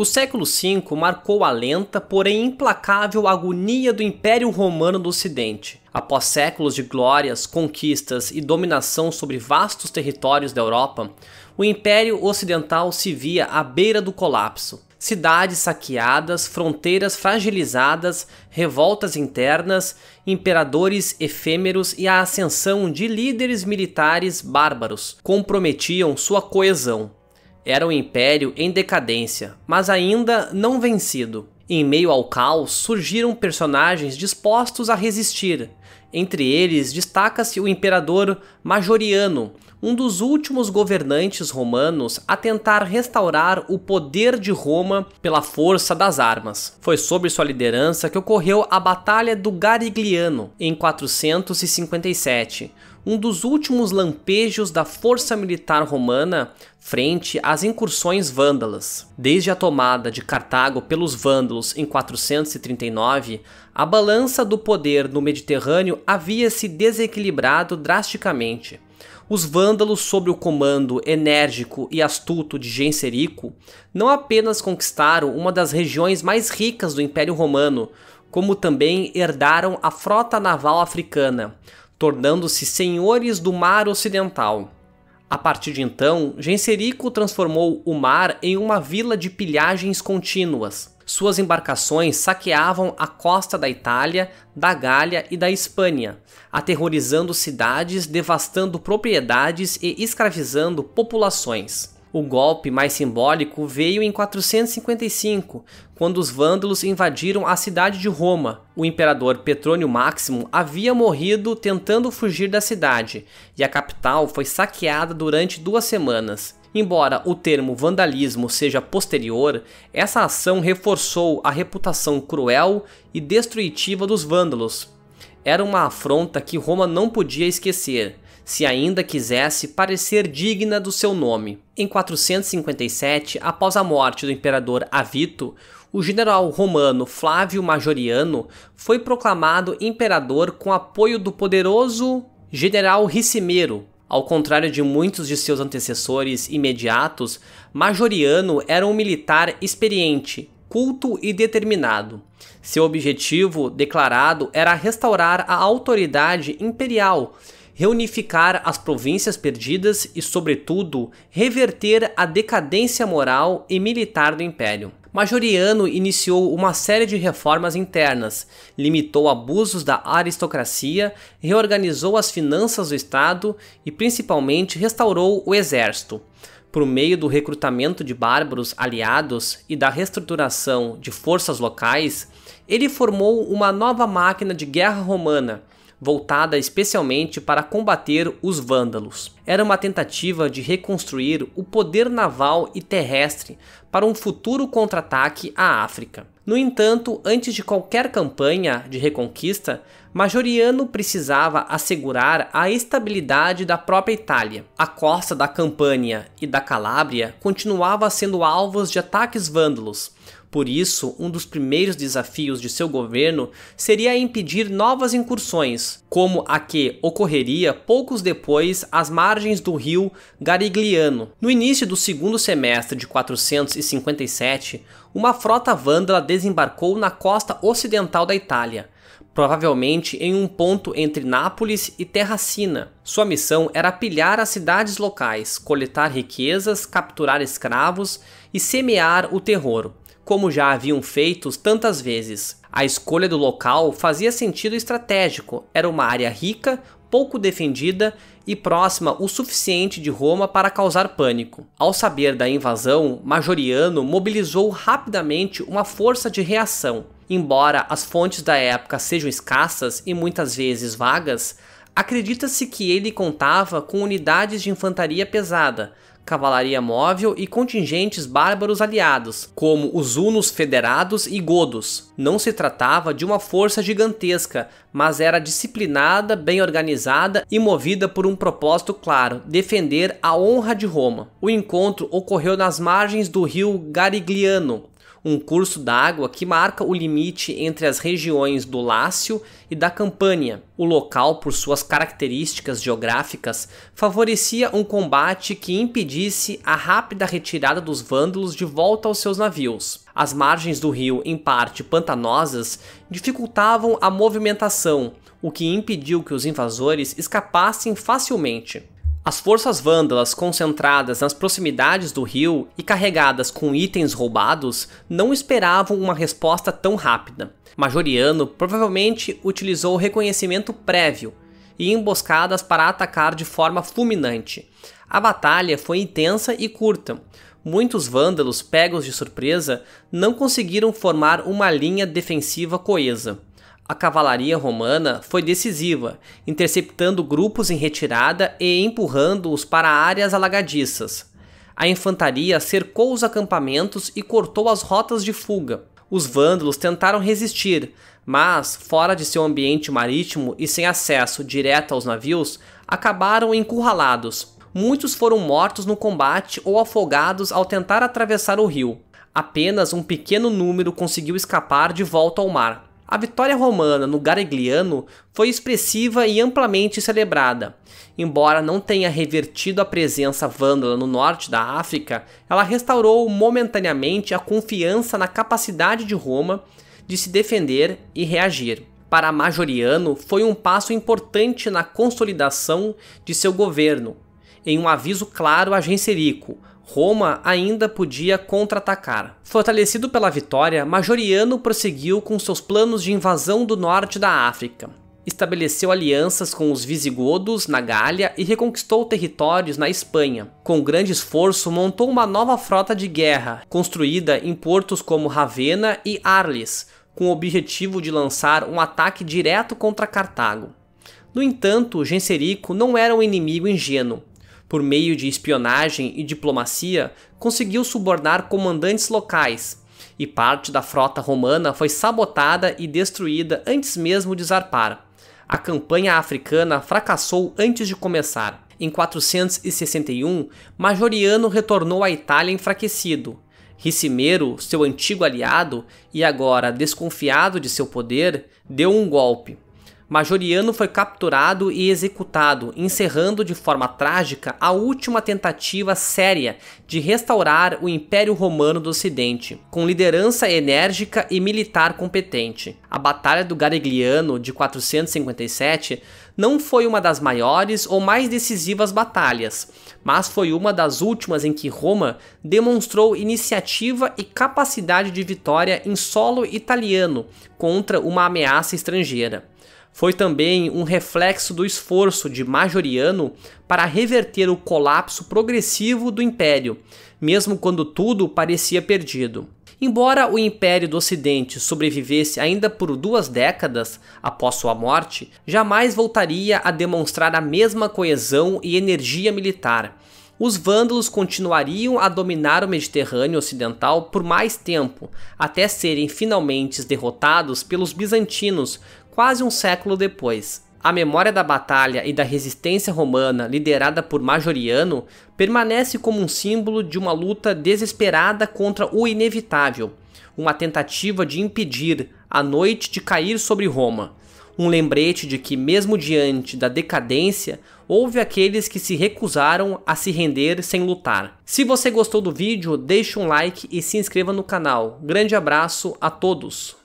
O século V marcou a lenta, porém implacável agonia do Império Romano do Ocidente. Após séculos de glórias, conquistas e dominação sobre vastos territórios da Europa, o Império Ocidental se via à beira do colapso. Cidades saqueadas, fronteiras fragilizadas, revoltas internas, imperadores efêmeros e a ascensão de líderes militares bárbaros comprometiam sua coesão. Era um império em decadência, mas ainda não vencido. Em meio ao caos surgiram personagens dispostos a resistir. Entre eles destaca-se o imperador Majoriano, um dos últimos governantes romanos a tentar restaurar o poder de Roma pela força das armas. Foi sob sua liderança que ocorreu a Batalha do Garigliano, em 457, um dos últimos lampejos da força militar romana frente às incursões vândalas. Desde a tomada de Cartago pelos vândalos em 439, a balança do poder no Mediterrâneo havia se desequilibrado drasticamente. Os vândalos, sob o comando enérgico e astuto de Genserico, não apenas conquistaram uma das regiões mais ricas do Império Romano, como também herdaram a frota naval africana, tornando-se senhores do Mar Ocidental. A partir de então, Genserico transformou o mar em uma vila de pilhagens contínuas. Suas embarcações saqueavam a costa da Itália, da Gália e da Espanha, aterrorizando cidades, devastando propriedades e escravizando populações. O golpe mais simbólico veio em 455, quando os vândalos invadiram a cidade de Roma. O imperador Petrônio Máximo havia morrido tentando fugir da cidade, e a capital foi saqueada durante 2 semanas. Embora o termo vandalismo seja posterior, essa ação reforçou a reputação cruel e destrutiva dos vândalos. Era uma afronta que Roma não podia esquecer, se ainda quisesse parecer digna do seu nome. Em 457, após a morte do imperador Avito, o general romano Flávio Majoriano foi proclamado imperador com apoio do poderoso general Ricimero. Ao contrário de muitos de seus antecessores imediatos, Majoriano era um militar experiente, culto e determinado. Seu objetivo declarado era restaurar a autoridade imperial, reunificar as províncias perdidas e, sobretudo, reverter a decadência moral e militar do Império. Majoriano iniciou uma série de reformas internas, limitou abusos da aristocracia, reorganizou as finanças do Estado e, principalmente, restaurou o exército. Por meio do recrutamento de bárbaros aliados e da reestruturação de forças locais, ele formou uma nova máquina de guerra romana, voltada especialmente para combater os vândalos. Era uma tentativa de reconstruir o poder naval e terrestre para um futuro contra-ataque à África. No entanto, antes de qualquer campanha de reconquista, Majoriano precisava assegurar a estabilidade da própria Itália. A costa da Campânia e da Calábria continuava sendo alvos de ataques vândalos. Por isso, um dos primeiros desafios de seu governo seria impedir novas incursões, como a que ocorreria poucos depois às margens do rio Garigliano. No início do segundo semestre de 457, uma frota vândala desembarcou na costa ocidental da Itália, provavelmente em um ponto entre Nápoles e Terracina. Sua missão era pilhar as cidades locais, coletar riquezas, capturar escravos e semear o terror, como já haviam feito tantas vezes. A escolha do local fazia sentido estratégico, era uma área rica, pouco defendida e próxima o suficiente de Roma para causar pânico. Ao saber da invasão, Majoriano mobilizou rapidamente uma força de reação. Embora as fontes da época sejam escassas e muitas vezes vagas, acredita-se que ele contava com unidades de infantaria pesada, cavalaria móvel e contingentes bárbaros aliados, como os hunos federados e godos. Não se tratava de uma força gigantesca, mas era disciplinada, bem organizada e movida por um propósito claro: defender a honra de Roma. O encontro ocorreu nas margens do rio Garigliano, um curso d'água que marca o limite entre as regiões do Lácio e da Campânia. O local, por suas características geográficas, favorecia um combate que impedisse a rápida retirada dos vândalos de volta aos seus navios. As margens do rio, em parte pantanosas, dificultavam a movimentação, o que impediu que os invasores escapassem facilmente. As forças vândalas concentradas nas proximidades do rio e carregadas com itens roubados não esperavam uma resposta tão rápida. Majoriano provavelmente utilizou o reconhecimento prévio e emboscadas para atacar de forma fulminante. A batalha foi intensa e curta. Muitos vândalos, pegos de surpresa, não conseguiram formar uma linha defensiva coesa. A cavalaria romana foi decisiva, interceptando grupos em retirada e empurrando-os para áreas alagadiças. A infantaria cercou os acampamentos e cortou as rotas de fuga. Os vândalos tentaram resistir, mas, fora de seu ambiente marítimo e sem acesso direto aos navios, acabaram encurralados. Muitos foram mortos no combate ou afogados ao tentar atravessar o rio. Apenas um pequeno número conseguiu escapar de volta ao mar. A vitória romana no Garigliano foi expressiva e amplamente celebrada. Embora não tenha revertido a presença vândala no norte da África, ela restaurou momentaneamente a confiança na capacidade de Roma de se defender e reagir. Para Majoriano, foi um passo importante na consolidação de seu governo. Em um aviso claro a Genserico, Roma ainda podia contra-atacar. Fortalecido pela vitória, Majoriano prosseguiu com seus planos de invasão do norte da África. Estabeleceu alianças com os visigodos na Gália e reconquistou territórios na Espanha. Com grande esforço, montou uma nova frota de guerra, construída em portos como Ravenna e Arles, com o objetivo de lançar um ataque direto contra Cartago. No entanto, Genserico não era um inimigo ingênuo. Por meio de espionagem e diplomacia, conseguiu subornar comandantes locais, e parte da frota romana foi sabotada e destruída antes mesmo de zarpar. A campanha africana fracassou antes de começar. Em 461, Majoriano retornou à Itália enfraquecido. Ricimero, seu antigo aliado e agora desconfiado de seu poder, deu um golpe. Majoriano foi capturado e executado, encerrando de forma trágica a última tentativa séria de restaurar o Império Romano do Ocidente, com liderança enérgica e militar competente. A Batalha do Garigliano de 457 não foi uma das maiores ou mais decisivas batalhas, mas foi uma das últimas em que Roma demonstrou iniciativa e capacidade de vitória em solo italiano contra uma ameaça estrangeira. Foi também um reflexo do esforço de Majoriano para reverter o colapso progressivo do Império, mesmo quando tudo parecia perdido. Embora o Império do Ocidente sobrevivesse ainda por 2 décadas após sua morte, jamais voltaria a demonstrar a mesma coesão e energia militar. Os vândalos continuariam a dominar o Mediterrâneo Ocidental por mais tempo, até serem finalmente derrotados pelos bizantinos quase um século depois. A memória da batalha e da resistência romana liderada por Majoriano permanece como um símbolo de uma luta desesperada contra o inevitável, uma tentativa de impedir a noite de cair sobre Roma. Um lembrete de que, mesmo diante da decadência, houve aqueles que se recusaram a se render sem lutar. Se você gostou do vídeo, deixe um like e se inscreva no canal. Grande abraço a todos!